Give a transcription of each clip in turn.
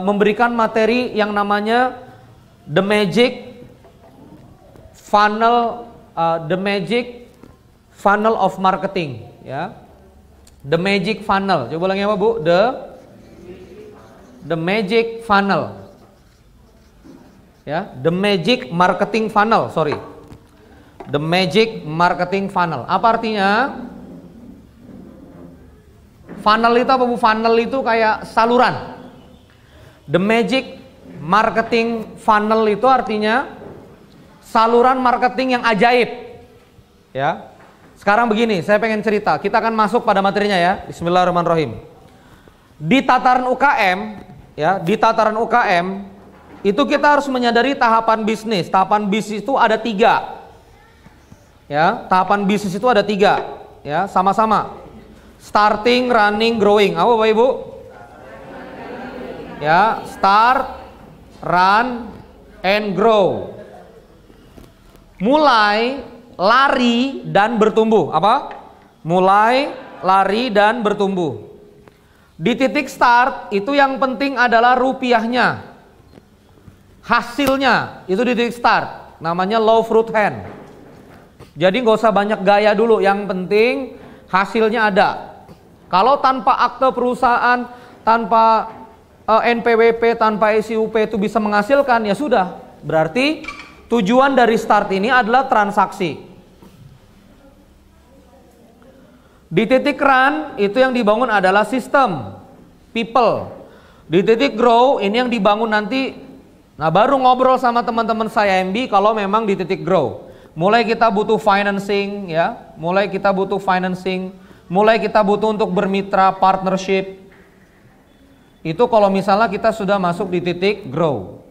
memberikan materi yang namanya The Magic Funnel, The Magic Funnel of Marketing, ya. The Magic Funnel. Coba ulangi apa, Bu? The Magic Funnel. Ya, The Magic Marketing Funnel, sorry. The Magic Marketing Funnel. Apa artinya? Funnel itu apa, Bu? Funnel itu kayak saluran. The Magic Marketing Funnel itu artinya saluran marketing yang ajaib. Ya. Sekarang begini, saya pengen cerita. Kita akan masuk pada materinya ya. Bismillahirrahmanirrahim. Di tataran UKM, ya, di tataran UKM itu kita harus menyadari tahapan bisnis. Tahapan bisnis itu ada 3. Ya, tahapan bisnis itu ada 3. Ya, sama-sama. Starting, running, growing. Apa Bapak Ibu? Ya, start, run, and grow. Mulai, lari, dan bertumbuh. Apa? Mulai, lari, dan bertumbuh. Di titik start itu yang penting adalah rupiahnya, hasilnya. Itu di titik start. Namanya low fruit hand. Jadi nggak usah banyak gaya dulu. Yang penting hasilnya ada. Kalau tanpa akte perusahaan, tanpa NPWP, tanpa SIUP itu bisa menghasilkan, ya sudah. Berarti tujuan dari start ini adalah transaksi. Di titik run itu yang dibangun adalah sistem, people. Di titik grow ini yang dibangun nanti. Nah, baru ngobrol sama teman-teman saya MB kalau memang di titik grow. Mulai kita butuh financing, ya. Mulai kita butuh financing. Mulai kita butuh untuk bermitra, partnership. Itu kalau misalnya kita sudah masuk di titik grow.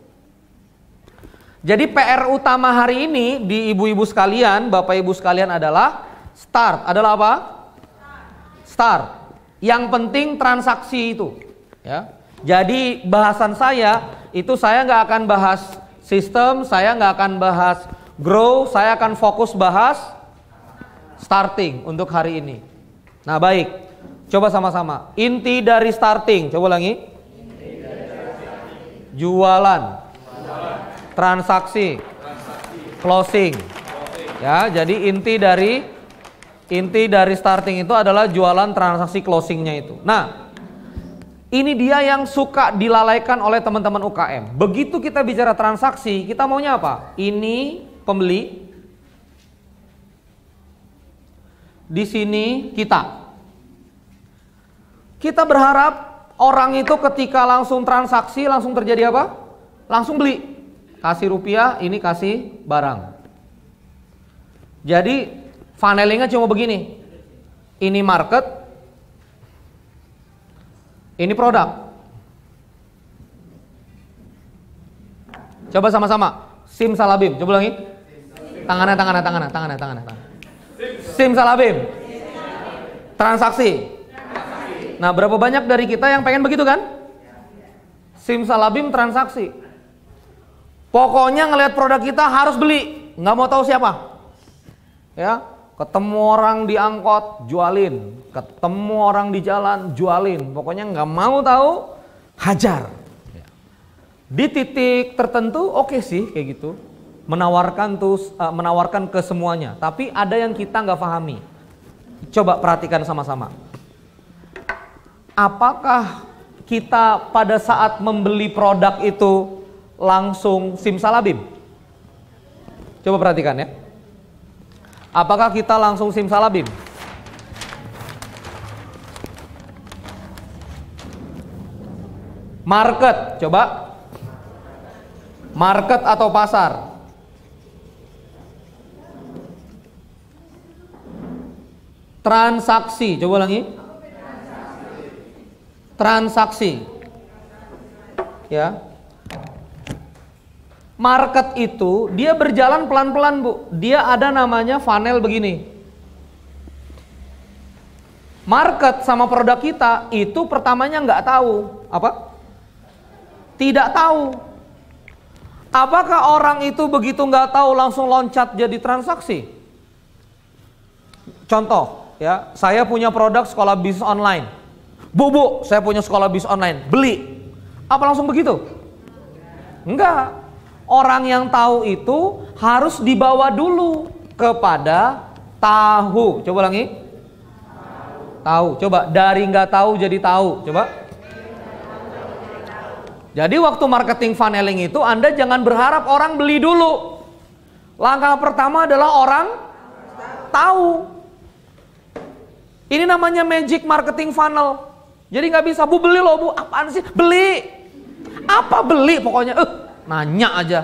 Jadi PR utama hari ini di ibu-ibu sekalian, bapak ibu sekalian adalah start. Adalah apa? Start. Yang penting transaksi itu. Ya. Jadi bahasan saya itu saya nggak akan bahas sistem, saya nggak akan bahas grow, saya akan fokus bahas starting untuk hari ini. Nah baik, coba sama-sama. Inti dari starting, coba ulangi. Jualan, transaksi, closing. Ya, jadi inti dari starting itu adalah jualan, transaksi, closingnya itu. Nah, ini dia yang suka dilalaikan oleh teman-teman UKM. Begitu kita bicara transaksi, kita maunya apa? Ini pembeli, di sini kita berharap orang itu ketika langsung transaksi langsung terjadi apa? Langsung beli. Kasih rupiah, ini kasih barang. Jadi funnelingnya cuma begini. Ini market, ini produk. Coba sama-sama. Simsalabim, coba lagi. Tangannya. Simsalabim. Transaksi. Nah, berapa banyak dari kita yang pengen begitu kan? Simsalabim transaksi. Pokoknya ngelihat produk kita harus beli, nggak mau tahu siapa. Ya, ketemu orang di angkot, jualin. Ketemu orang di jalan, jualin. Pokoknya nggak mau tahu, hajar. Di titik tertentu oke sih kayak gitu. Menawarkan ke semuanya. Tapi ada yang kita nggak pahami. Coba perhatikan sama-sama. Apakah kita pada saat membeli produk itu langsung simsalabim? Coba perhatikan ya. Apakah kita langsung simsalabim? Market, coba. Market atau pasar? Transaksi, coba ulangi. Transaksi. Ya. Market itu dia berjalan pelan-pelan, Bu. Dia ada namanya funnel begini. Market sama produk kita itu pertamanya nggak tahu. Apa? Tidak tahu. Apakah orang itu begitu nggak tahu langsung loncat jadi transaksi? Contoh, ya, saya punya produk sekolah bisnis online. Bu, saya punya sekolah bisnis online, beli. Apa langsung begitu? Enggak. Orang yang tahu itu harus dibawa dulu kepada tahu. Coba ulangi. Tahu. Coba dari nggak tahu jadi tahu. Coba. Jadi waktu marketing funneling itu Anda jangan berharap orang beli dulu. Langkah pertama adalah orang tahu. Ini namanya magic marketing funnel. Jadi nggak bisa, Bu beli loh Bu, apaan sih? Beli. Apa beli? Pokoknya nanya aja.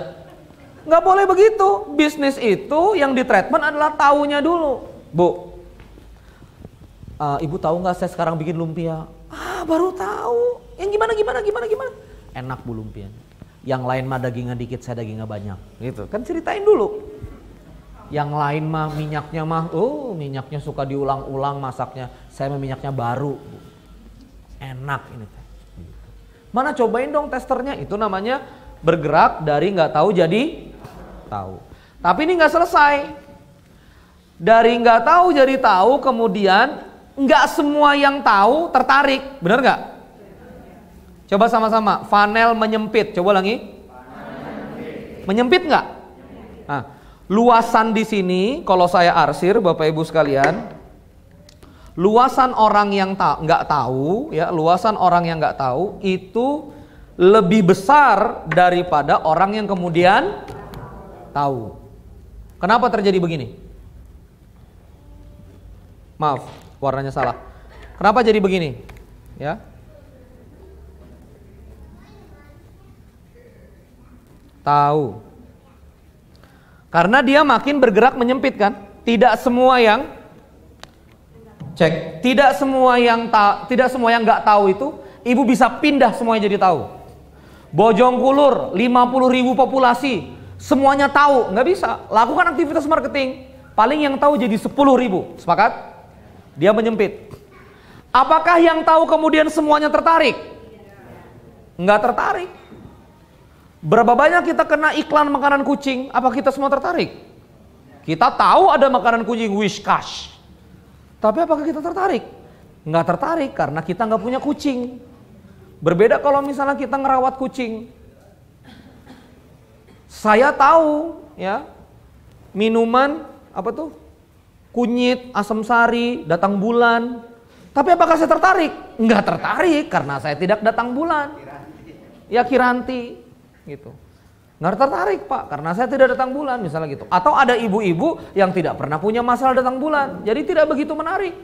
Nggak boleh begitu. Bisnis itu yang di treatment adalah tahunya dulu. Bu, Ibu tahu nggak saya sekarang bikin lumpia? Baru tahu. Yang gimana? Enak Bu lumpia. Yang lain mah dagingnya dikit, saya dagingnya banyak. Gitu. Kan ceritain dulu. Yang lain mah minyaknya minyaknya suka diulang-ulang masaknya. Saya mah minyaknya baru. Enak ini. Mana cobain dong testernya. Itu namanya bergerak dari nggak tahu jadi tahu. Tapi ini nggak selesai. Dari nggak tahu jadi tahu, kemudian nggak semua yang tahu tertarik. Benar nggak? Coba sama-sama. Funnel menyempit. Coba ulangi. Menyempit nggak? Nah, luasan di sini kalau saya arsir Bapak Ibu sekalian, luasan orang yang nggak tahu, ya, luasan orang yang nggak tahu itu lebih besar daripada orang yang kemudian tahu. Kenapa terjadi begini? Maaf, warnanya salah. Kenapa jadi begini? Ya. Tahu. Karena dia makin bergerak menyempit kan? Tidak semua yang tidak semua yang nggak tahu itu ibu bisa pindah semuanya jadi tahu. Bojongkulur 50.000 populasi, semuanya tahu, nggak bisa. Lakukan aktivitas marketing, paling yang tahu jadi 10.000. Sepakat? Dia menyempit. Apakah yang tahu kemudian semuanya tertarik? Nggak tertarik. Berapa banyak kita kena iklan makanan kucing, apa kita semua tertarik? Kita tahu ada makanan kucing Whiskas, tapi apakah kita tertarik? Nggak tertarik karena kita nggak punya kucing. Berbeda kalau misalnya kita ngerawat kucing. Saya tahu ya, minuman apa tuh? Kunyit, asam sari, datang bulan. Tapi apakah saya tertarik? Nggak tertarik karena saya tidak datang bulan. Ya Kiranti gitu. Nggak tertarik Pak karena saya tidak datang bulan misalnya gitu. Atau ada ibu-ibu yang tidak pernah punya masalah datang bulan. Jadi tidak begitu menarik.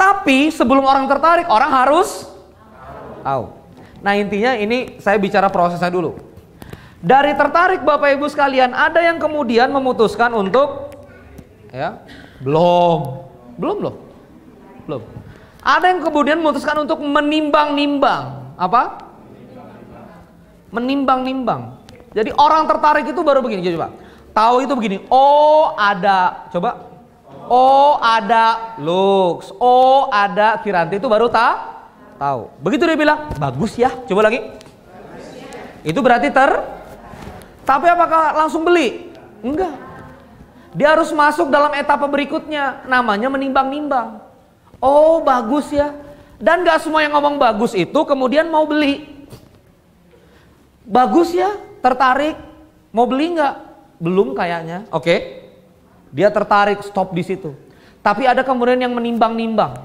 Tapi sebelum orang tertarik, orang harus tahu. Nah intinya ini saya bicara prosesnya dulu. Dari tertarik Bapak Ibu sekalian, ada yang kemudian memutuskan untuk ya, belum. Ada yang kemudian memutuskan untuk menimbang-nimbang. Apa? Menimbang-nimbang. Jadi orang tertarik itu baru begini, coba. Tahu itu begini. Oh, ada. Coba. Oh, ada Lux. Oh, ada Kiranti, itu baru tahu. Begitu dia bilang, bagus ya. Coba lagi. Itu berarti tapi apakah langsung beli? Enggak. Dia harus masuk dalam etapa berikutnya, namanya menimbang-nimbang. Oh, bagus ya. Dan gak semua yang ngomong bagus itu kemudian mau beli. Bagus ya, tertarik. Mau beli nggak? Belum kayaknya. Oke. Dia tertarik, stop di situ. Tapi ada kemudian yang menimbang-nimbang.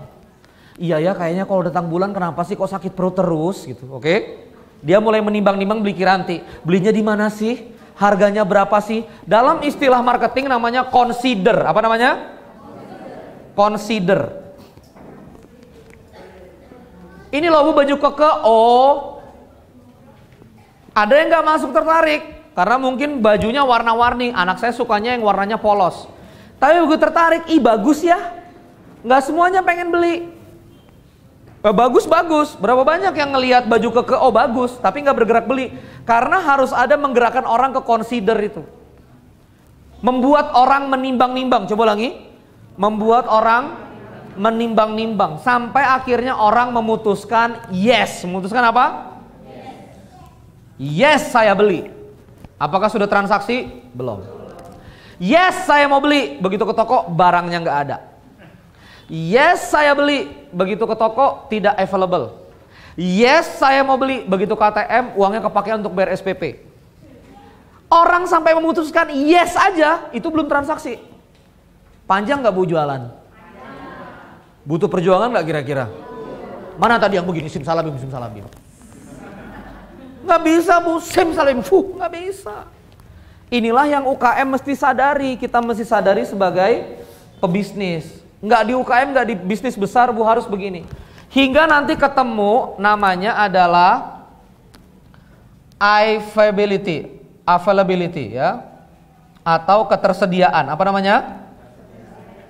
Iya ya, kayaknya kalau datang bulan kenapa sih kok sakit perut terus gitu. Oke. Dia mulai menimbang-nimbang beli Kiranti. Belinya di mana sih? Harganya berapa sih? Dalam istilah marketing namanya consider. Apa namanya? Consider. Ini loh Bu, baju keke. Oh, ada yang nggak masuk tertarik karena mungkin bajunya warna-warni. Anak saya sukanya yang warnanya polos. Tapi begitu tertarik, ih bagus ya. Nggak semuanya pengen beli. Bagus. Berapa banyak yang ngelihat baju keke, oh bagus, tapi nggak bergerak beli. Karena harus ada menggerakkan orang ke consider itu. Membuat orang menimbang-nimbang. Coba lagi. Membuat orang menimbang-nimbang sampai akhirnya orang memutuskan yes. Memutuskan apa? Yes, saya beli. Apakah sudah transaksi? Belum. Yes, saya mau beli. Begitu ke toko, barangnya nggak ada. Yes, saya beli. Begitu ke toko, tidak available. Yes, saya mau beli. Begitu KTM, uangnya kepakai untuk bayar SPP. Orang sampai memutuskan yes aja, itu belum transaksi. Panjang nggak Bu jualan? Butuh perjuangan nggak kira-kira? Mana tadi yang begini simsalabim? Nggak bisa Bu, simsalabim, nggak bisa. Inilah yang UKM mesti sadari, kita mesti sadari sebagai pebisnis. Nggak di UKM, nggak di bisnis besar Bu, harus begini. Hingga nanti ketemu namanya adalah availability ya, atau ketersediaan. Apa namanya?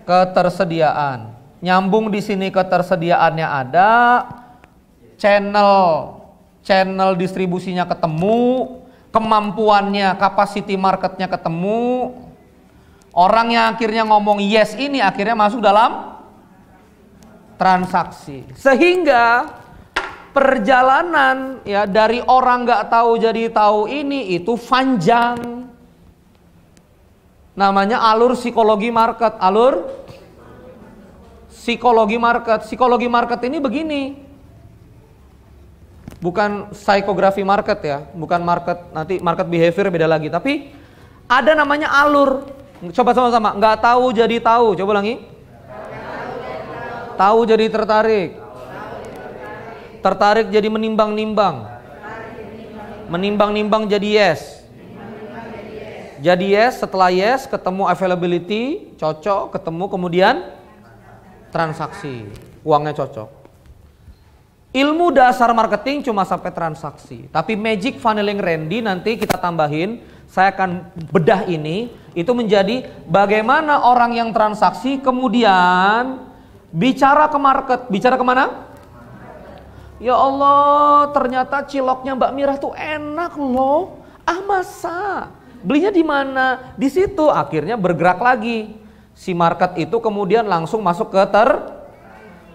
Ketersediaan. Nyambung di sini ketersediaannya ada, channel distribusinya ketemu, kemampuannya, capacity marketnya ketemu. Orang yang akhirnya ngomong yes ini akhirnya masuk dalam transaksi. Sehingga perjalanan ya dari orang nggak tahu jadi tahu ini itu panjang. Namanya alur psikologi market. Alur psikologi market. Psikologi market ini begini. Bukan psikografi market ya, bukan market, nanti market behavior beda lagi, tapi ada namanya alur. Coba sama-sama, nggak tahu jadi tahu. Coba ulangi. Tahu jadi tertarik. Tertarik jadi menimbang-nimbang. Menimbang-nimbang jadi yes. Jadi yes, setelah yes ketemu availability, cocok, ketemu kemudian transaksi. Uangnya cocok. Ilmu dasar marketing cuma sampai transaksi. Tapi magic funneling Randy nanti kita tambahin, saya akan bedah ini, itu menjadi bagaimana orang yang transaksi kemudian bicara ke market. Bicara kemana? Ya Allah, ternyata ciloknya Mbak Mirah tuh enak loh. Ah masa? Belinya di mana? Di situ. Akhirnya bergerak lagi. Si market itu kemudian langsung masuk ke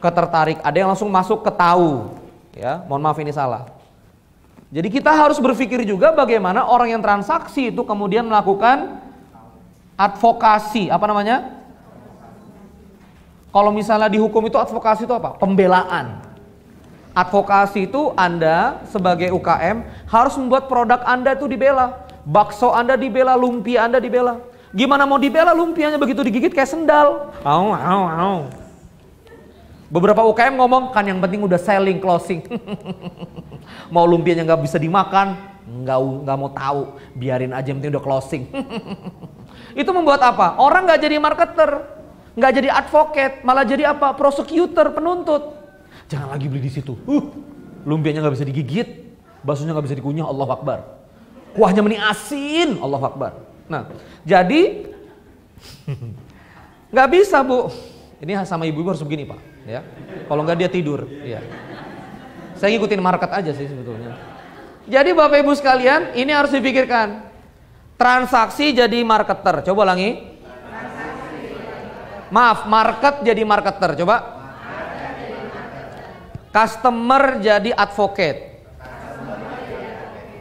tertarik. Ada yang langsung masuk ke tahu. Ya, mohon maaf ini salah. Jadi kita harus berpikir juga bagaimana orang yang transaksi itu kemudian melakukan advokasi. Apa namanya? Kalau misalnya di hukum itu advokasi itu apa? Pembelaan. Advokasi itu Anda sebagai UKM harus membuat produk Anda itu dibela. Bakso Anda dibela, lumpia Anda dibela. Gimana mau dibela lumpianya begitu digigit kayak sendal. Au. Beberapa UKM ngomong kan yang penting udah selling, closing. Mau lumpianya nggak bisa dimakan, nggak mau tahu, biarin aja yang penting udah closing. Itu membuat apa? Orang nggak jadi marketer, nggak jadi advocate, malah jadi apa? Prosecutor, penuntut. Jangan lagi beli di situ. Lumpianya nggak bisa digigit, baksonya nggak bisa dikunyah, Allahu Akbar. Kuahnya meni asin, Allahu Akbar. Nah, jadi nggak bisa Bu. Ini sama ibu-ibu harus begini Pak, ya. Kalau nggak dia tidur, ya. Saya ngikutin market aja sih sebetulnya. Jadi Bapak Ibu sekalian, ini harus dipikirkan. Transaksi jadi marketer. Coba ulangi. Maaf, market jadi marketer. Coba. Customer jadi advocate.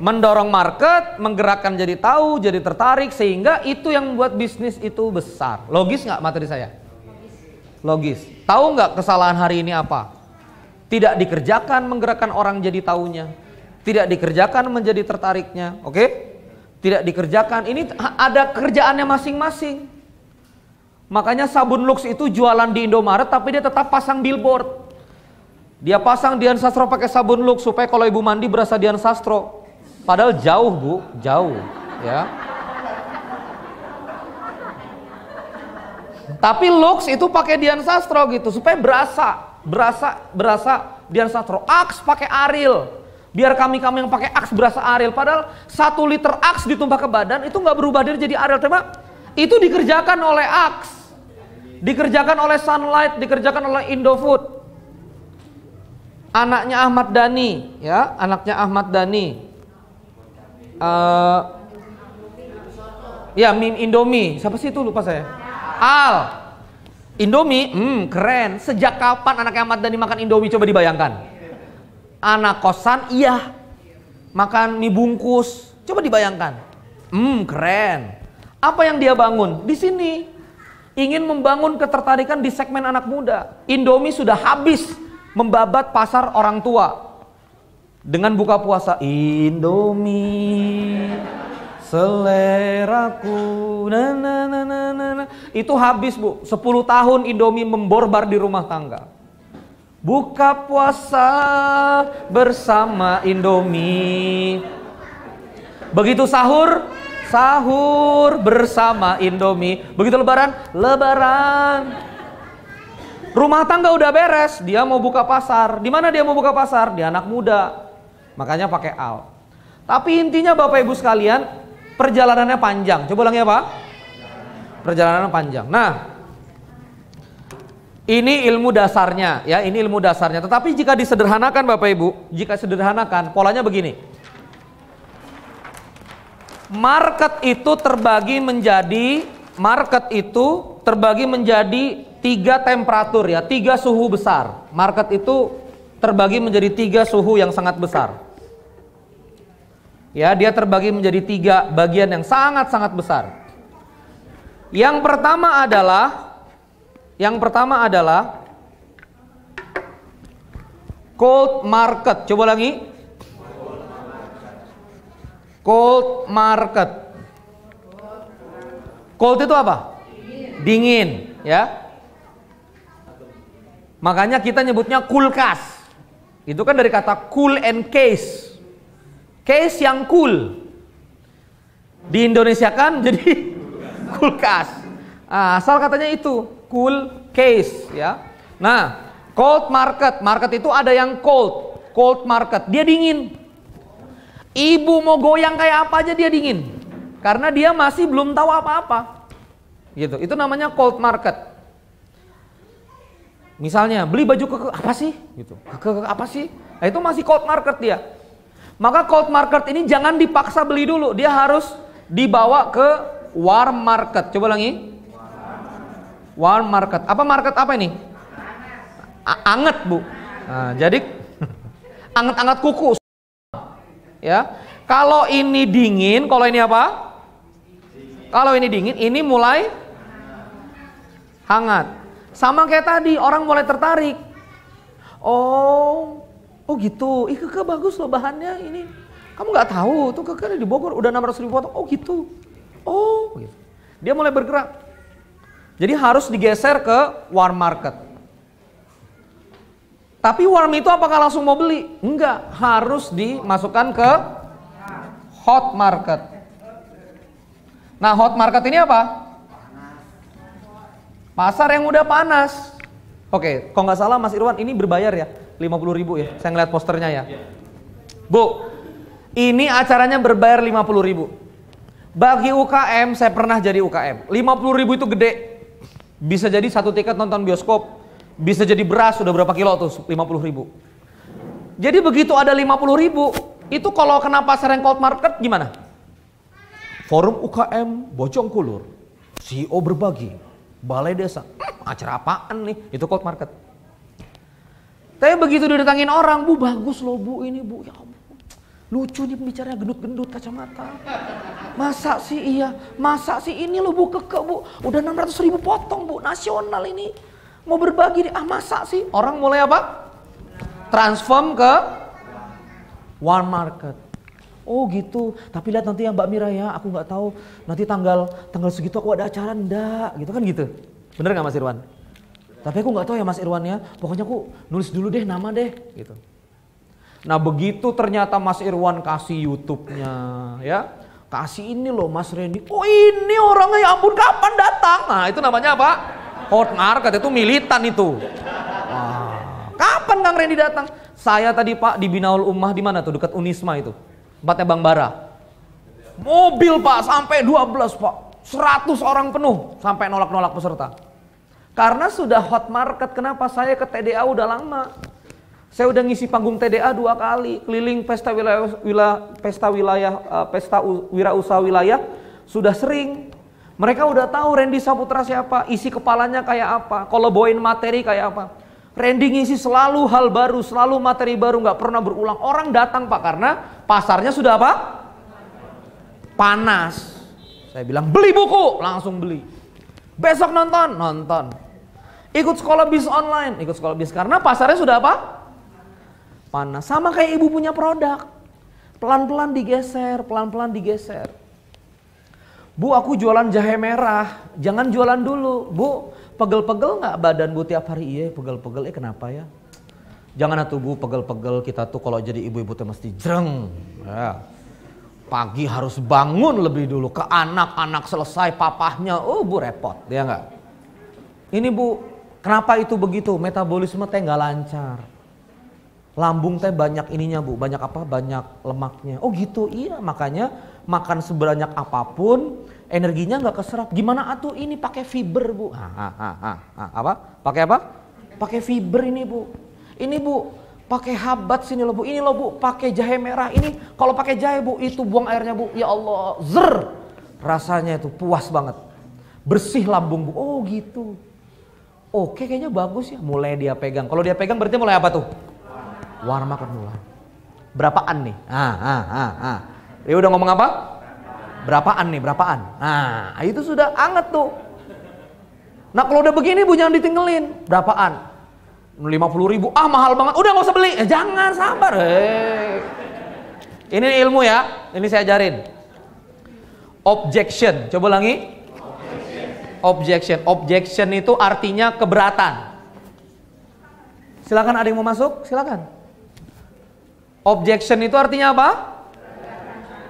Mendorong market, menggerakkan jadi tahu, jadi tertarik, sehingga itu yang membuat bisnis itu besar. Logis nggak materi saya? Logis. Tahu nggak kesalahan hari ini apa? Tidak dikerjakan menggerakkan orang jadi taunya. Tidak dikerjakan menjadi tertariknya. Oke? Tidak dikerjakan. Ini ada kerjaannya masing-masing. Makanya sabun Lux itu jualan di Indomaret tapi dia tetap pasang billboard. Dia pasang Dian Sastro pakai sabun Lux supaya kalau ibu mandi berasa Dian Sastro. Padahal jauh Bu, jauh. Ya. Tapi Lux itu pakai Dian Sastro gitu supaya berasa Dian Sastro. Axe pakai Ariel, biar kami yang pakai Axe berasa Ariel. Padahal 1 liter Axe ditumpah ke badan itu nggak berubah diri jadi Ariel. Coba itu dikerjakan oleh Axe, dikerjakan oleh Sunlight, dikerjakan oleh Indofood. Anaknya Ahmad Dhani, ya, anaknya Ahmad Dhani. Ya, Indomie, siapa sih itu lupa saya. Al, Indomie, keren. Sejak kapan anaknya Ahmad Dhani makan Indomie? Coba dibayangkan. Anak kosan, iya, makan mie bungkus. Coba dibayangkan. Keren. Apa yang dia bangun? Di sini ingin membangun ketertarikan di segmen anak muda. Indomie sudah habis membabat pasar orang tua. dengan buka puasa, Indomie seleraku, itu habis Bu, 10 tahun Indomie memborbar di rumah tangga. Buka puasa bersama Indomie. Begitu sahur, sahur bersama Indomie. Begitu lebaran, lebaran. Rumah tangga udah beres, dia mau buka pasar. Di mana dia mau buka pasar? Dia anak muda. Makanya pakai al. Tapi intinya Bapak Ibu sekalian, perjalanannya panjang. Coba ulangi apa? Perjalanannya panjang. Nah, ini ilmu dasarnya ya, ini ilmu dasarnya. Tetapi jika disederhanakan Bapak Ibu, jika sederhanakan, polanya begini. Market itu terbagi menjadi 3 temperatur ya, 3 suhu besar. Market itu terbagi menjadi 3 suhu yang sangat besar. Ya, dia terbagi menjadi 3 bagian yang sangat-sangat besar. Yang pertama adalah cold market. Coba lagi. Cold market. Cold itu apa? Dingin, ya. Makanya kita nyebutnya kulkas. Itu kan dari kata cool and case. Case yang cool. Di Indonesia kan jadi kulkas. Asal katanya itu cool case, ya. Nah, cold market. Market itu ada yang cold. Cold market, dia dingin. Ibu mau goyang kayak apa aja dia dingin. Karena dia masih belum tahu apa-apa. Gitu. Itu namanya cold market. Misalnya beli baju ke apa sih? Gitu. Ke apa sih? Nah, itu masih cold market dia. Maka cold market ini jangan dipaksa beli dulu. Dia harus dibawa ke warm market. Coba lagi. Warm market. Apa market apa ini? Anget Bu. Nah, jadi anget-anget kuku. Ya, kalau ini dingin, kalau ini apa? Kalau ini dingin, ini mulai hangat. Sama kayak tadi, orang mulai tertarik. Oh gitu. Keke bagus loh bahannya ini. Kamu nggak tahu, tuh keke di Bogor udah 600.000 potong. Oh gitu. Oh gitu. Dia mulai bergerak. Jadi harus digeser ke warm market. Tapi warm itu apakah langsung mau beli? Enggak, harus dimasukkan ke hot market. Nah, hot market ini apa? Pasar yang udah panas. Oke, kalau nggak salah Mas Irwan ini berbayar ya, 50.000 ya. Saya ngeliat posternya ya. Bu, ini acaranya berbayar 50.000. Bagi UKM, saya pernah jadi UKM. 50.000 itu gede. Bisa jadi 1 tiket nonton bioskop. Bisa jadi beras udah berapa kilo tuh 50.000. Jadi begitu ada 50.000, itu kalau kena pasar yang cold market gimana? Forum UKM Bojongkulur, CEO berbagi, balai desa, acara apaan nih? Itu cold market. Tapi begitu didatangin orang, Bu bagus loh Bu ini Bu, ya ampun, lucu nih pembicaranya gendut-gendut kacamata. Masa sih iya, masa sih ini loh Bu keke Bu, udah 600.000 potong Bu, nasional ini. Mau berbagi nih, masa sih? Orang mulai apa? Transform ke warm market. Oh gitu, tapi lihat nanti ya Mbak Mira ya, aku nggak tahu nanti tanggal segitu aku ada acara enggak, gitu kan gitu. Bener nggak Mas Irwan? Tapi aku nggak tahu ya Mas Irwan ya, pokoknya aku nulis dulu deh nama deh, gitu. Nah begitu ternyata Mas Irwan kasih YouTube-nya, ya, kasih ini loh Mas Randy. Oh ini orangnya ya ampun kapan datang? Nah itu namanya apa? Hot market, itu militan itu. Wah, kapan Kang Randy datang? Saya tadi Pak di Binaul Ummah di mana tuh dekat Unisma itu. Tempatnya Bang Bara. Mobil Pak sampai 12 Pak. 100 orang penuh sampai nolak-nolak peserta. Karena sudah hot market. Kenapa? Saya ke TDA udah lama. Saya udah ngisi panggung TDA 2 kali. Keliling pesta wirausaha wilayah sudah sering. Mereka udah tahu Randy Saputra siapa, isi kepalanya kayak apa, kalau bawain materi kayak apa. Randy ngisi selalu hal baru, selalu materi baru, nggak pernah berulang. Orang datang Pak karena pasarnya sudah apa? Panas. Saya bilang beli buku, langsung beli. Besok nonton. Ikut sekolah bis online, ikut sekolah bis karena pasarnya sudah apa? panas. Sama kayak ibu punya produk. Pelan-pelan digeser, pelan-pelan digeser. Bu, aku jualan jahe merah. Jangan jualan dulu. Bu, pegel-pegel nggak badan bu tiap hari? Iya, pegel-pegel. Kenapa ya? Jangan atuh bu, pegel-pegel. Kita tuh kalau jadi ibu-ibu tuh mesti jreng. Ya. Pagi harus bangun lebih dulu. Ke anak-anak selesai papahnya. Oh bu repot. Ya nggak? Ini bu, kenapa itu begitu? Metabolisme teh nggak lancar. Lambung teh banyak ininya bu, banyak apa? Banyak lemaknya. Oh gitu, iya makanya makan sebanyak apapun energinya nggak keserap. Gimana atuh ini pakai fiber bu? Apa? Pakai apa? Pakai fiber ini bu. Ini bu, pakai habat sini loh bu. Ini loh bu, pakai jahe merah. Ini kalau pakai jahe bu, itu buang airnya bu. Ya Allah, zer, rasanya itu puas banget. Bersih lambung bu. Oh gitu. Oke, kayaknya bagus ya. Mulai dia pegang. Kalau dia pegang berarti mulai apa tuh? Warna makan mulai. Berapaan nih? Dia udah ngomong apa? Berapaan nih? Berapaan? Nah, itu sudah anget tuh. Nah, kalau udah begini bu jangan ditinggalin. Berapaan? 50.000. Ah, mahal banget. Udah nggak usah beli. Jangan, sabar. Ini ilmu ya. Ini saya ajarin. Objection. Coba ulangi. Objection. Objection itu artinya keberatan. Silakan, ada yang mau masuk? Silakan. Objection itu artinya apa?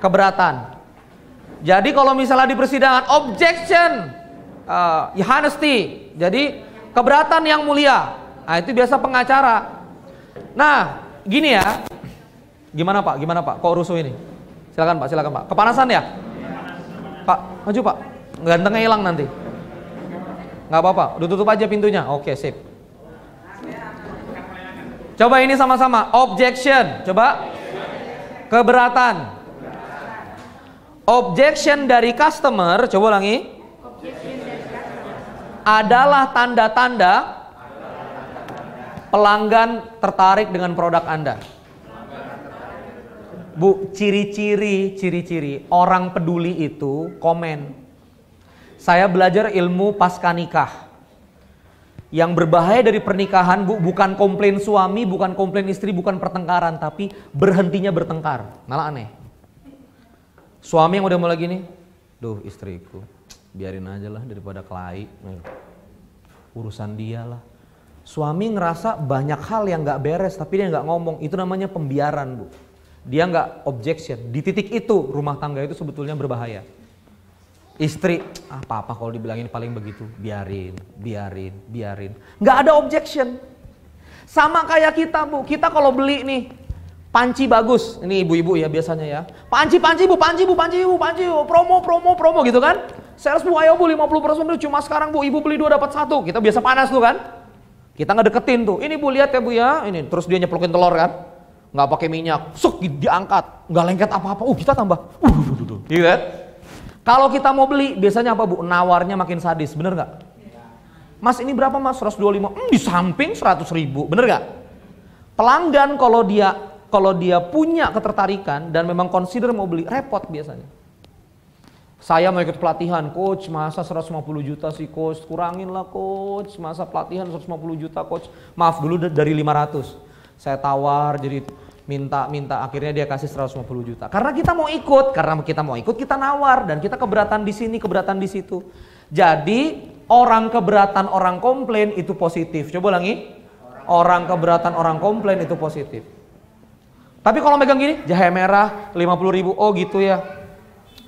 Keberatan. Jadi kalau misalnya di persidangan objection, honesty. Jadi keberatan yang mulia. Nah, itu biasa pengacara. Nah, gini ya. Gimana Pak? Gimana Pak? Kok rusuh ini? Silakan Pak, silakan Pak. Kepanasan ya? Pak, maju Pak. Gantengnya hilang nanti. Nggak apa-apa, udah tutup aja pintunya. Oke, sip. Coba ini sama-sama. Objection. Coba. Keberatan. Objection dari customer. Coba ulangi. Adalah tanda-tanda pelanggan tertarik dengan produk Anda. Bu, ciri-ciri orang peduli itu komen. Saya belajar ilmu pasca nikah. Yang berbahaya dari pernikahan bu, bukan komplain suami, bukan komplain istri, bukan pertengkaran, tapi berhentinya bertengkar. Malah aneh. Suami yang udah mulai gini, duh istriku, biarin aja lah daripada kelahi. Urusan dia lah. Suami ngerasa banyak hal yang gak beres, tapi dia gak ngomong. Itu namanya pembiaran bu. Dia gak objection. Di titik itu rumah tangga itu sebetulnya berbahaya. Istri, apa-apa kalau dibilangin paling begitu, biarin. Nggak ada objection. Sama kayak kita bu, kita kalau beli nih, panci bagus. Ini ibu-ibu ya biasanya ya. Panci bu, promo gitu kan. Sales bu, ayo bu 50% tuh cuma sekarang bu, ibu beli 2 dapat 1. Kita biasa panas tuh kan. Kita ngedeketin tuh, ini bu lihat ya bu ya, ini terus dia nyeplokin telur kan. Nggak pakai minyak, diangkat, nggak lengket apa-apa. Kita tambah, gitu kan. Kalau kita mau beli, biasanya apa bu? Nawarnya makin sadis, bener gak? Mas ini berapa mas? 125, di samping 100.000, bener gak? Pelanggan kalau dia punya ketertarikan dan memang consider mau beli, repot biasanya. Saya mau ikut pelatihan, coach masa 150 juta sih coach, kurangin lah coach, masa pelatihan 150 juta coach, maaf dulu dari 500, saya tawar jadi minta akhirnya dia kasih 150 juta. Karena kita mau ikut, kita nawar dan kita keberatan di sini, keberatan di situ. Jadi orang keberatan orang komplain itu positif. Coba ulangi. Orang keberatan orang komplain itu positif. Tapi kalau megang gini, jahe merah 50.000, oh gitu ya.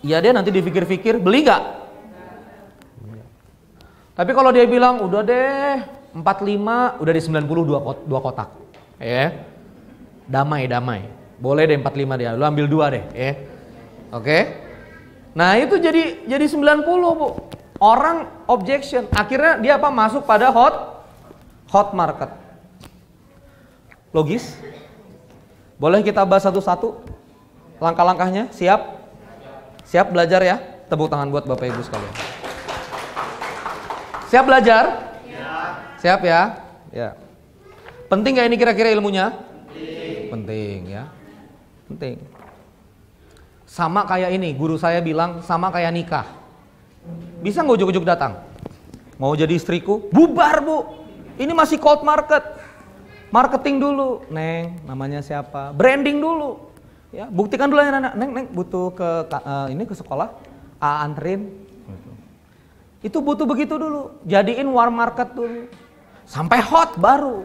Ya dia nanti dipikir-pikir, beli nggak? Tapi kalau dia bilang udah deh 45, udah di 92 kotak. Damai. Boleh deh 45 dia, lu ambil 2 deh, Oke. Nah, itu jadi 90, Bu. Orang objection, akhirnya dia apa? Masuk pada hot market. Logis? Boleh kita bahas satu-satu langkah-langkahnya? Siap? Siap belajar ya? Tepuk tangan buat Bapak Ibu sekalian. Siap belajar? Siap ya? Ya. Penting gak ini kira-kira ilmunya? Penting ya. Penting. Sama kayak ini, guru saya bilang sama kayak nikah. Bisa nggak ujuk-ujuk datang? Mau jadi istriku? Bubar bu. Ini masih cold market. Marketing dulu, Neng, namanya siapa? Branding dulu. Ya, buktikan dulu ya anak, Neng butuh ke sekolah, anterin. Itu butuh begitu dulu. Jadiin warm market dulu. Sampai hot baru.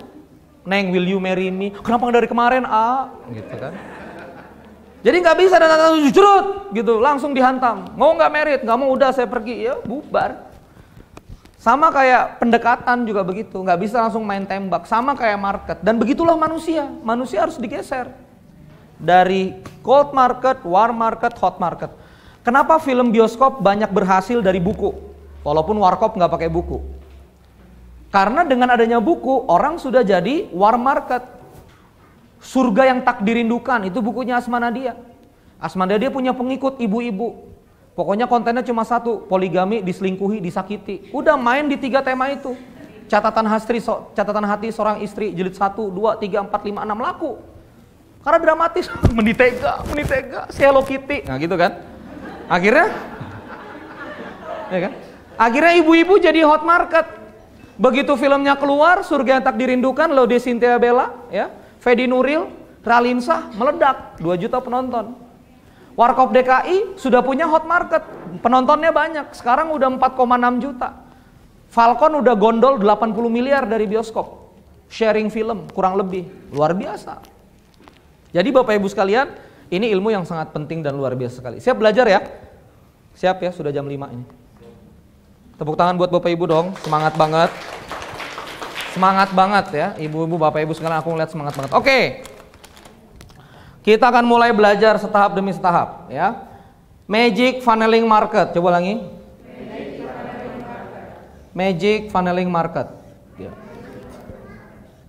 Neng, will you marry me? Kenapa nggak dari kemarin, gitu kan? Jadi nggak bisa datang jujurut, gitu, langsung dihantam. Mau nggak merit? Nggak mau, udah saya pergi, ya bubar. Sama kayak pendekatan juga begitu, nggak bisa langsung main tembak. Sama kayak market, dan begitulah manusia. Manusia harus digeser dari cold market, warm market, hot market. Kenapa film bioskop banyak berhasil dari buku, walaupun warkop nggak pakai buku? Karena dengan adanya buku, orang sudah jadi warm market. Surga yang tak dirindukan, itu bukunya Asma Nadia. Asma Nadia punya pengikut ibu-ibu. Pokoknya kontennya cuma satu, poligami, diselingkuhi, disakiti. Udah main di 3 tema itu. Catatan hati seorang istri, jilid 1, 2, 3, 4, 5, 6 laku. Karena dramatis, menitega, si Hello Kitty. Nah gitu kan. Akhirnya, ya kan? Akhirnya ibu-ibu jadi hot market. Begitu filmnya keluar, Surga yang tak dirindukan, Laude Cynthia Bella, ya, Fedi Nuril, Ralinsa, meledak, 2 juta penonton. Warkop DKI sudah punya hot market, penontonnya banyak, sekarang udah 4,6 juta. Falcon udah gondol 80 miliar dari bioskop, sharing film kurang lebih, luar biasa. Jadi Bapak Ibu sekalian, ini ilmu yang sangat penting dan luar biasa sekali. Siap belajar ya? Siap ya, sudah jam 5 ini. Tepuk tangan buat Bapak Ibu dong, semangat banget. Semangat banget ya, ibu-ibu, Bapak Ibu sekalian, aku ngeliat semangat banget. Oke. Kita akan mulai belajar setahap demi setahap ya. Magic funneling market. Coba ulangi. Magic funneling market. Ya.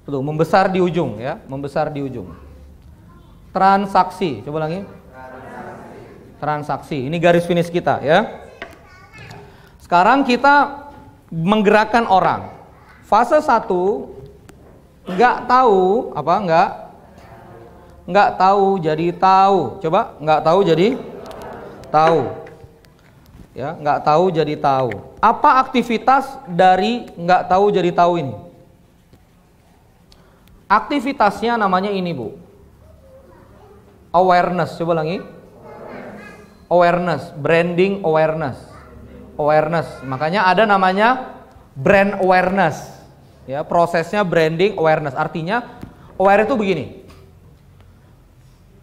Tuh, membesar di ujung ya, membesar di ujung. Transaksi. Coba ulangi. Transaksi. Ini garis finish kita ya. Sekarang kita menggerakkan orang. Fase 1 nggak tahu apa nggak tahu jadi tahu. Coba, nggak tahu jadi tahu. Ya, nggak tahu jadi tahu. Apa aktivitas dari nggak tahu jadi tahu ini? Aktivitasnya namanya ini, Bu. Awareness. Coba lagi. Awareness, branding awareness. Awareness. Makanya ada namanya brand awareness. Ya, prosesnya branding awareness. Artinya aware itu begini.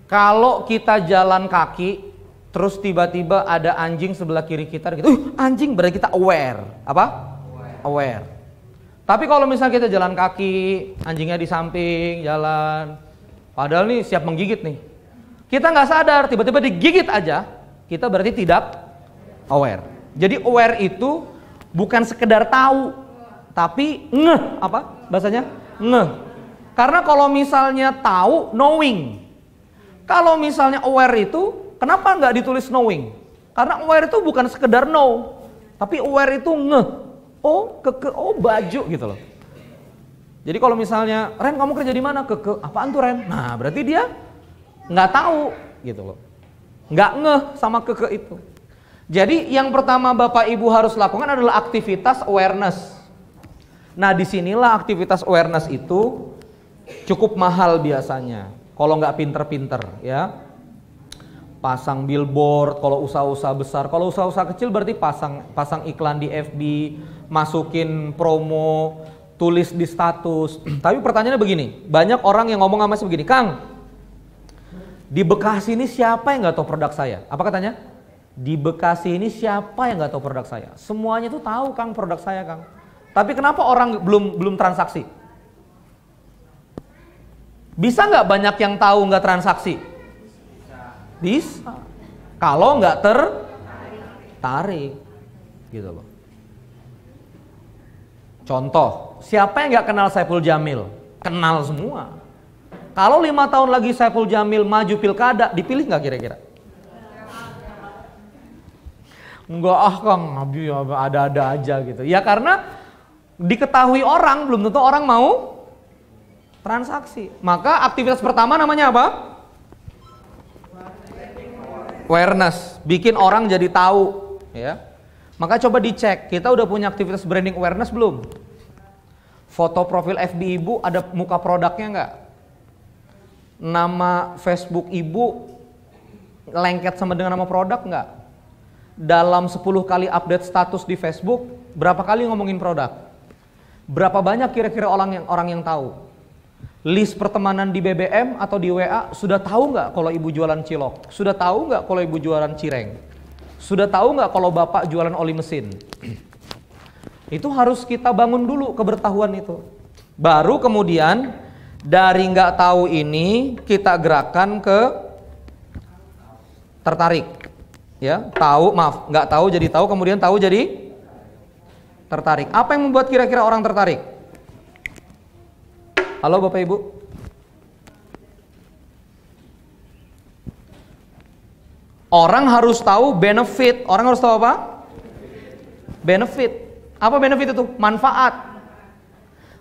Kalau kita jalan kaki, terus tiba-tiba ada anjing sebelah kiri kita, gitu, anjing, berarti kita aware. Apa? Aware. Tapi kalau misalnya kita jalan kaki, anjingnya di samping, jalan, padahal nih siap menggigit nih. Kita nggak sadar, tiba-tiba digigit aja, kita berarti tidak aware. Jadi aware itu bukan sekedar tahu, tapi ngeh, apa bahasanya? Ngeh. Karena kalau misalnya tahu, knowing. Kalau misalnya aware itu, kenapa nggak ditulis knowing? Karena aware itu bukan sekedar know, tapi aware itu ngeh. Oh, oh baju gitu loh. Jadi kalau misalnya, Ren kamu kerja di mana? Apaan tuh Ren? Nah berarti dia nggak tahu gitu loh. Nggak ngeh sama itu. Jadi yang pertama Bapak Ibu harus lakukan adalah aktivitas awareness. Nah disinilah aktivitas awareness itu cukup mahal biasanya. Kalau nggak pinter-pinter ya, pasang billboard. Kalau usaha-usaha besar, kalau usaha-usaha kecil berarti pasang iklan di FB, masukin promo, tulis di status. Tapi pertanyaannya begini, banyak orang yang ngomong sama saya begini, Kang, di Bekasi ini siapa yang nggak tahu produk saya? Apa katanya? Di Bekasi ini siapa yang nggak tahu produk saya? Semuanya tuh tahu Kang produk saya Kang. Tapi kenapa orang belum transaksi? Bisa nggak banyak yang tahu nggak transaksi? Bisa. Kalau nggak tertarik, gitu loh. Contoh, siapa yang nggak kenal Saiful Jamil? Kenal semua. Kalau 5 tahun lagi Saiful Jamil maju pilkada, dipilih nggak kira-kira? Enggak Kang, ada-ada aja gitu. Ya karena diketahui orang, belum tentu orang mau transaksi. Maka aktivitas pertama namanya apa? Awareness, bikin orang jadi tahu, ya. Maka coba dicek, kita udah punya aktivitas branding awareness belum? Foto profil FB ibu ada muka produknya nggak? Nama Facebook ibu lengket sama dengan nama produk nggak? Dalam 10 kali update status di Facebook, berapa kali ngomongin produk? Berapa banyak kira-kira orang yang tahu? List pertemanan di BBM atau di WA sudah tahu nggak kalau ibu jualan cilok? Sudah tahu nggak kalau ibu jualan cireng? Sudah tahu nggak kalau bapak jualan oli mesin? Itu harus kita bangun dulu kebertahuan itu. Baru kemudian dari nggak tahu ini kita gerakan ke tertarik. Ya, nggak tahu jadi tahu, kemudian tahu jadi tertarik. Apa yang membuat kira-kira orang tertarik? Halo Bapak Ibu? Orang harus tahu benefit. Orang harus tahu apa? Benefit. Apa benefit itu? Manfaat.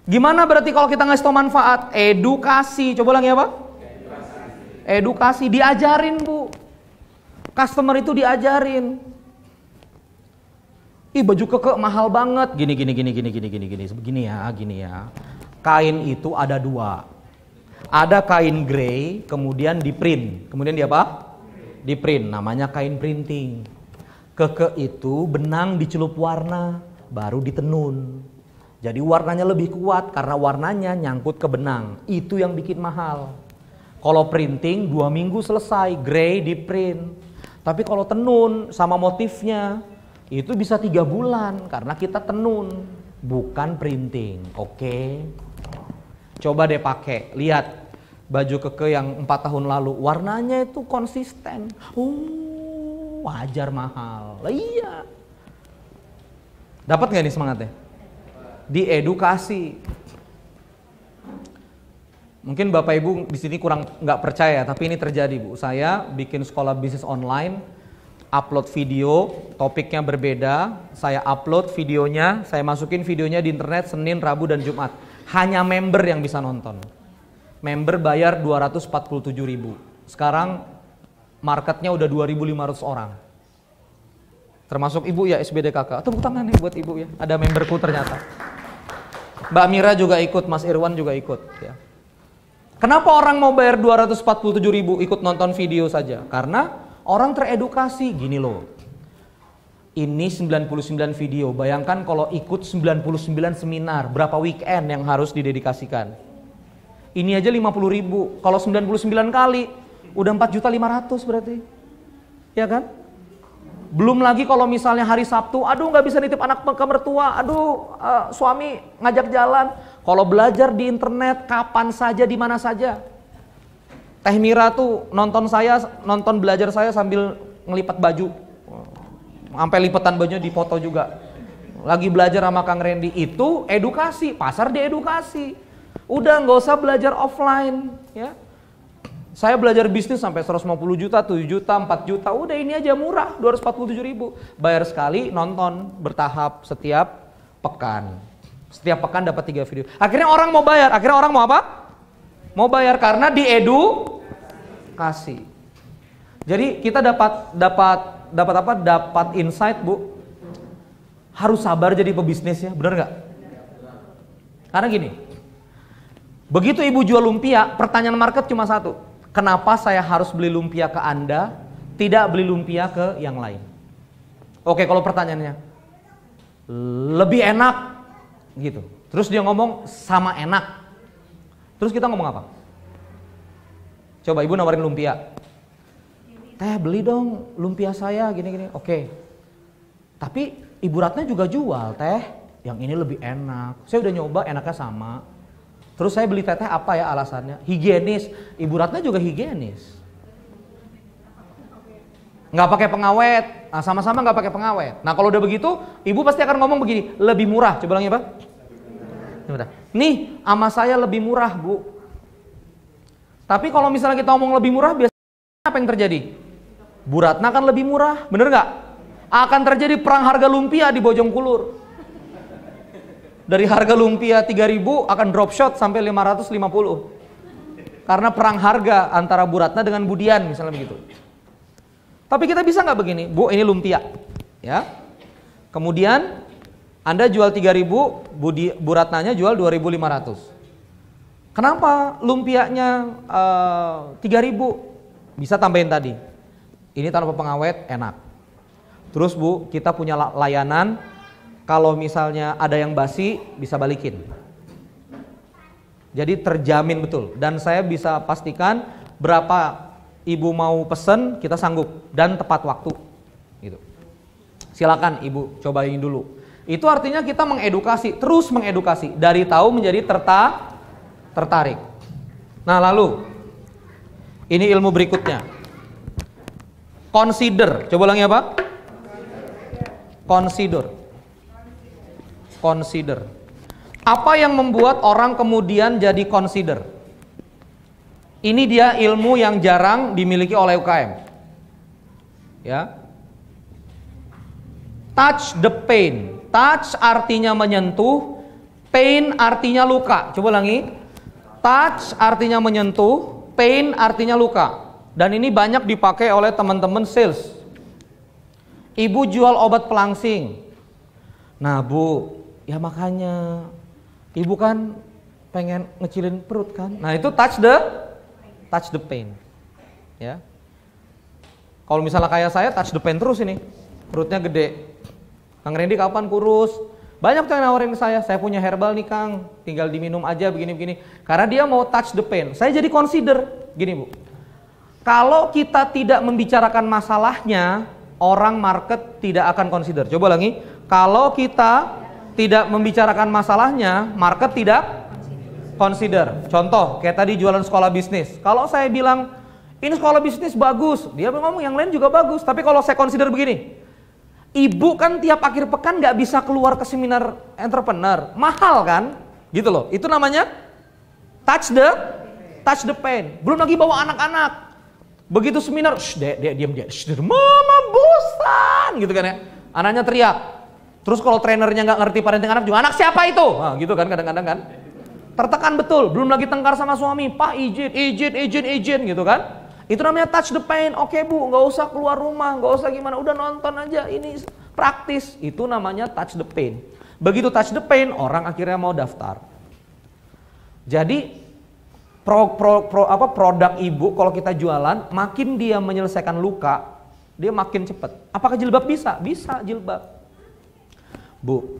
Gimana berarti kalau kita ngasih tahu manfaat? Edukasi. Coba ulangi apa? Edukasi. Diajarin Bu. Customer itu diajarin. Ih baju keke mahal banget. Gini. Begini ya. Kain itu ada 2. Ada kain grey, kemudian di print. Kemudian di apa? Di print. Namanya kain printing. Keke itu benang dicelup warna, baru ditenun. Jadi warnanya lebih kuat karena warnanya nyangkut ke benang. Itu yang bikin mahal. Kalau printing 2 minggu selesai, grey di print. Tapi kalau tenun sama motifnya itu bisa 3 bulan karena kita tenun, bukan printing. Oke. Coba deh pakai, lihat baju keke yang 4 tahun lalu, warnanya itu konsisten. Wajar mahal. Lah iya. Dapat nggak nih semangatnya? Diedukasi. Mungkin Bapak Ibu di sini kurang nggak percaya, tapi ini terjadi Bu. Saya bikin sekolah bisnis online, upload video, topiknya berbeda, saya upload videonya, saya masukin videonya di internet Senin, Rabu, dan Jumat. Hanya member yang bisa nonton. Member bayar 247.000. Sekarang marketnya udah 2.500 orang. Termasuk ibu ya SBDKK. Tepuk tangan nih buat ibu ya. Ada memberku ternyata. Mbak Mira juga ikut, Mas Irwan juga ikut ya. Kenapa orang mau bayar 247.000 ikut nonton video saja? Karena orang teredukasi. Gini loh. Ini 99 video, bayangkan kalau ikut 99 seminar, berapa weekend yang harus didedikasikan. Ini aja 50.000, kalau 99 kali, udah 4.500.000 berarti. Ya kan? Belum lagi kalau misalnya hari Sabtu, aduh nggak bisa nitip anak ke mertua, aduh suami ngajak jalan. Kalau belajar di internet, kapan saja, di mana saja. Teh Mira tuh nonton belajar saya sambil ngelipat baju. Sampai lipetan bajunya dipoto juga. Lagi belajar sama Kang Randy, itu edukasi, pasar diedukasi. Udah nggak usah belajar offline ya. Saya belajar bisnis sampai 150 juta, 7 juta, 4 juta, udah ini aja murah, 247.000. Bayar sekali, nonton bertahap setiap pekan. Setiap pekan dapat 3 video. Akhirnya orang mau bayar, akhirnya orang mau apa? Mau bayar karena diedukasi. Jadi kita dapat insight Bu, harus sabar jadi pebisnis ya, benar nggak? Karena gini, begitu ibu jual lumpia, pertanyaan market cuma satu, kenapa saya harus beli lumpia ke Anda, tidak beli lumpia ke yang lain? Oke, kalau pertanyaannya, lebih enak gitu, terus dia ngomong sama enak, terus kita ngomong apa? Coba ibu nawarin lumpia, teh beli dong lumpia saya gini-gini. Oke. Tapi Ibu Ratna juga jual teh, yang ini lebih enak. Saya udah nyoba, enaknya sama. Terus saya beli teh apa ya alasannya? Higienis. Ibu Ratna juga higienis. Nggak pakai pengawet. Nah, sama-sama nggak pakai pengawet. Nah kalau udah begitu, ibu pasti akan ngomong begini, lebih murah. Coba ulangi Pak. Nih, sama saya lebih murah Bu. Tapi kalau misalnya kita ngomong lebih murah, biasanya apa yang terjadi? Bu Ratna kan lebih murah, bener nggak? Akan terjadi perang harga lumpia di Bojongkulur. Dari harga lumpia 3.000 akan drop shot sampai 550. Karena perang harga antara Bu Ratna dengan Bu Dian misalnya begitu. Tapi kita bisa nggak begini, Bu ini lumpia, ya. Kemudian Anda jual 3.000, Bu Ratnanya jual 2.500. Kenapa lumpianya 3.000? Bisa tambahin tadi. Ini tanpa pengawet, enak. Terus Bu, kita punya layanan, kalau misalnya ada yang basi, bisa balikin. Jadi terjamin betul. Dan saya bisa pastikan berapa Ibu mau pesen, kita sanggup. Dan tepat waktu. Gitu. Silakan Ibu, cobain dulu. Itu artinya kita mengedukasi, terus mengedukasi. Dari tahu menjadi tertarik. Nah lalu, ini ilmu berikutnya. Consider, coba ulangi apa? Consider. Apa yang membuat orang kemudian jadi consider? Ini dia ilmu yang jarang dimiliki oleh UKM. Ya. Touch the pain. Touch artinya menyentuh, pain artinya luka. Coba ulangi. Touch artinya menyentuh, pain artinya luka. Dan ini banyak dipakai oleh teman-teman sales. Ibu jual obat pelangsing. Nah Bu, ya makanya Ibu kan pengen ngecilin perut kan. Nah itu touch the pain. Ya. Kalau misalnya kayak saya touch the pain terus ini, perutnya gede. Kang Randy kapan kurus? Banyak tuh yang nawarin ke saya punya herbal nih Kang, tinggal diminum aja begini-begini. Karena dia mau touch the pain. Saya jadi consider, gini Bu. Kalau kita tidak membicarakan masalahnya, orang market tidak akan consider. Coba ulangi. Kalau kita tidak membicarakan masalahnya, market tidak consider. Contoh, kayak tadi jualan sekolah bisnis. Kalau saya bilang, ini sekolah bisnis bagus, dia ngomong yang lain juga bagus. Tapi kalau saya consider begini, Ibu kan tiap akhir pekan nggak bisa keluar ke seminar entrepreneur, mahal kan, gitu loh. Itu namanya touch the pain. Belum lagi bawa anak-anak. Begitu seminar, diam, mama bosan, gitu kan ya. Anaknya teriak. Terus kalau trainernya nggak ngerti parenting anak juga, anak siapa itu? Nah, gitu kan kadang-kadang kan. Tertekan betul. Belum lagi tengkar sama suami, Pak izin, gitu kan. Itu namanya touch the pain. Oke Bu, nggak usah keluar rumah, nggak usah gimana, udah nonton aja, ini praktis. Itu namanya touch the pain. Begitu touch the pain, orang akhirnya mau daftar. Jadi produk Ibu kalau kita jualan, makin dia menyelesaikan luka, dia makin cepat. Apakah jilbab bisa? Bisa jilbab. Bu,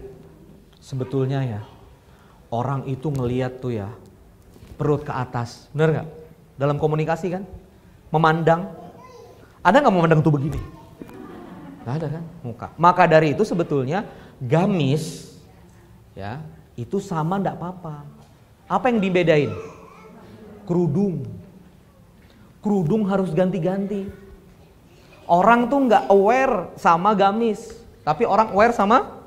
sebetulnya ya, orang itu ngelihat tuh ya, perut ke atas, bener nggak? Dalam komunikasi kan? Memandang, ada nggak memandang tuh begini? Nggak ada kan, muka. Maka dari itu sebetulnya gamis, ya itu sama nggak apa-apa. Apa yang dibedain? Kerudung. Kerudung harus ganti-ganti. Orang tuh nggak aware sama gamis, tapi orang aware sama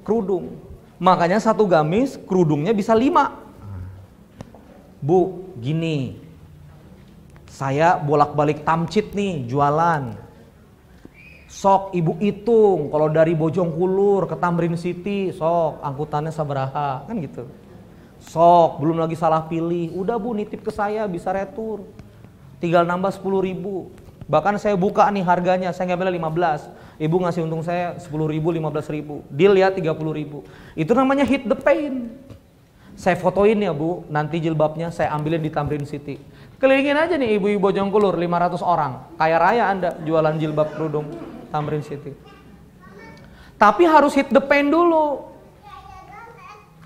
kerudung. Makanya satu gamis kerudungnya bisa 5. Bu, gini. Saya bolak-balik Tamcit nih jualan. Sok Ibu hitung kalau dari Bojongkulur ke Tamrin City, sok angkutannya sabaraha, kan gitu. Sok, belum lagi salah pilih. Udah Bu, nitip ke saya bisa retur. Tinggal nambah 10.000. Bahkan saya buka nih harganya, saya ngambil 15. Ibu ngasih untung saya 10.000, 15.000. Deal ya 30.000. Itu namanya hit the pain. Saya fotoin ya Bu, nanti jilbabnya saya ambilin di Tamrin City. Kelilingin aja nih ibu-ibu Bojongkulur 500 orang. Kaya raya Anda jualan jilbab kerudung Tamrin City. Tapi harus hit the pain dulu.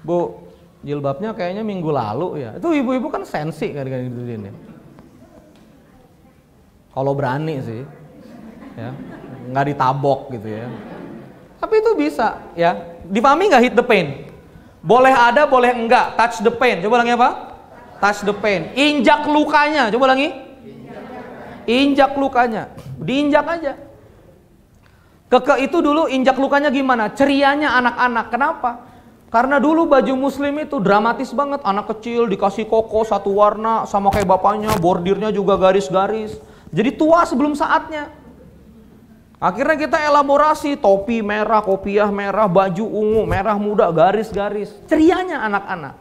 Bu, jilbabnya kayaknya minggu lalu ya. Itu ibu-ibu kan sensi kan gitu ini. Kalau berani sih. Ya. Nggak ditabok gitu ya. Tapi itu bisa ya. Dipahami nggak hit the pain? Boleh ada, boleh enggak. Touch the pain. Coba ulangi apa? Touch the pain. Injak lukanya. Coba ulangi. Injak lukanya. Diinjak aja. Keke itu dulu injak lukanya gimana? Cerianya anak-anak. Kenapa? Karena dulu baju muslim itu dramatis banget. Anak kecil dikasih koko satu warna sama kayak bapaknya. Bordirnya juga garis-garis. Jadi tua sebelum saatnya. Akhirnya kita elaborasi topi merah, kopiah merah, baju ungu, merah muda, garis-garis. Cerianya anak-anak.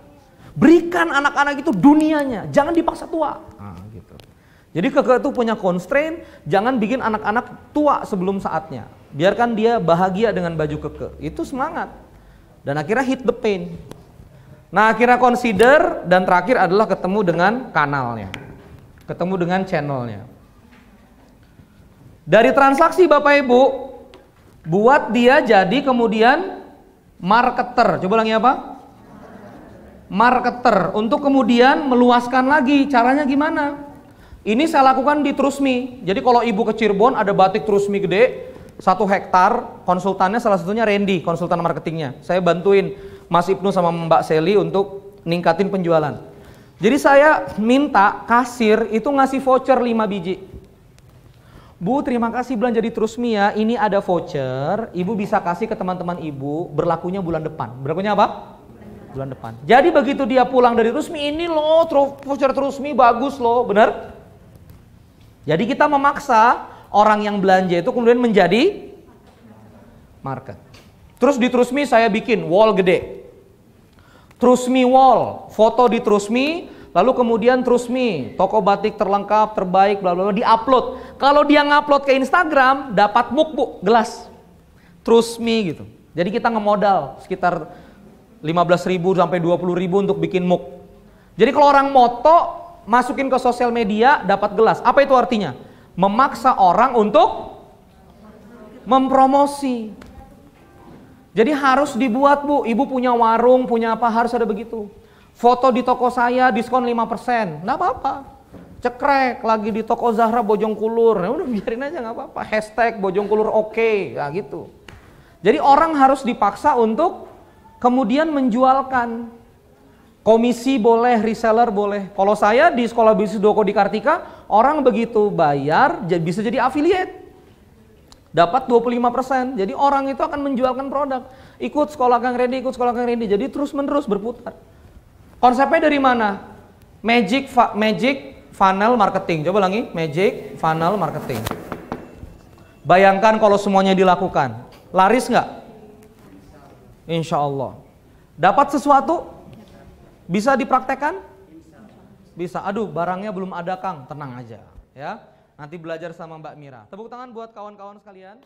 Berikan anak-anak itu dunianya, jangan dipaksa tua. Nah, gitu. Jadi Keke itu punya constraint, jangan bikin anak-anak tua sebelum saatnya. Biarkan dia bahagia dengan baju Keke. Itu semangat. Dan akhirnya hit the pain. Nah akhirnya consider, dan terakhir adalah ketemu dengan kanalnya, ketemu dengan channelnya. Dari transaksi Bapak Ibu, buat dia jadi kemudian marketer. Coba ulangi apa? Marketer. Untuk kemudian meluaskan lagi. Caranya gimana? Ini saya lakukan di Trusmi. Jadi kalau ibu ke Cirebon ada batik Trusmi gede 1 hektar, konsultannya salah satunya Randy, konsultan marketingnya. Saya bantuin Mas Ibnu sama Mbak Seli untuk ningkatin penjualan. Jadi saya minta kasir itu ngasih voucher 5 biji. Bu, terima kasih belanja di Trusmi ya. Ini ada voucher, ibu bisa kasih ke teman-teman ibu, berlakunya bulan depan. Berlakunya apa? Bulan depan. Jadi begitu dia pulang dari Trusmi, ini loh voucher Trusmi bagus loh, benar? Jadi kita memaksa orang yang belanja itu kemudian menjadi market. Terus di Trusmi saya bikin wall gede. Trusmi wall, foto di Trusmi, lalu kemudian Trusmi, toko batik terlengkap, terbaik, bla bla bla, di-upload. Kalau dia ngupload ke Instagram, dapat muk Bu, gelas. Trusmi gitu. Jadi kita ngemodal sekitar 15.000 sampai 20.000 untuk bikin muk. Jadi kalau orang moto masukin ke sosial media dapat gelas. Apa itu artinya? Memaksa orang untuk mempromosi. Jadi harus dibuat Bu, ibu punya warung, punya apa, harus ada begitu. Foto di toko saya diskon 5%, nggak apa-apa. Cekrek lagi di toko Zahra Bojongkulur, ya udah biarin aja nggak apa-apa. Hashtag Bojongkulur oke, ya gitu. Jadi orang harus dipaksa untuk kemudian menjualkan. Komisi boleh, reseller boleh. Kalau saya di Sekolah Bisnis Doko di Kartika, orang begitu bayar bisa jadi affiliate. Dapat 25%. Jadi orang itu akan menjualkan produk. Ikut sekolah Kang Randy, ikut sekolah Kang Randy. Jadi terus menerus berputar. Konsepnya dari mana? Magic funnel marketing. Coba ulangi, magic funnel marketing. Bayangkan kalau semuanya dilakukan, laris nggak? Insya Allah. Dapat sesuatu? Bisa dipraktekkan? Bisa. Aduh, barangnya belum ada Kang. Tenang aja, ya. Nanti belajar sama Mbak Mira. Tepuk tangan buat kawan-kawan sekalian.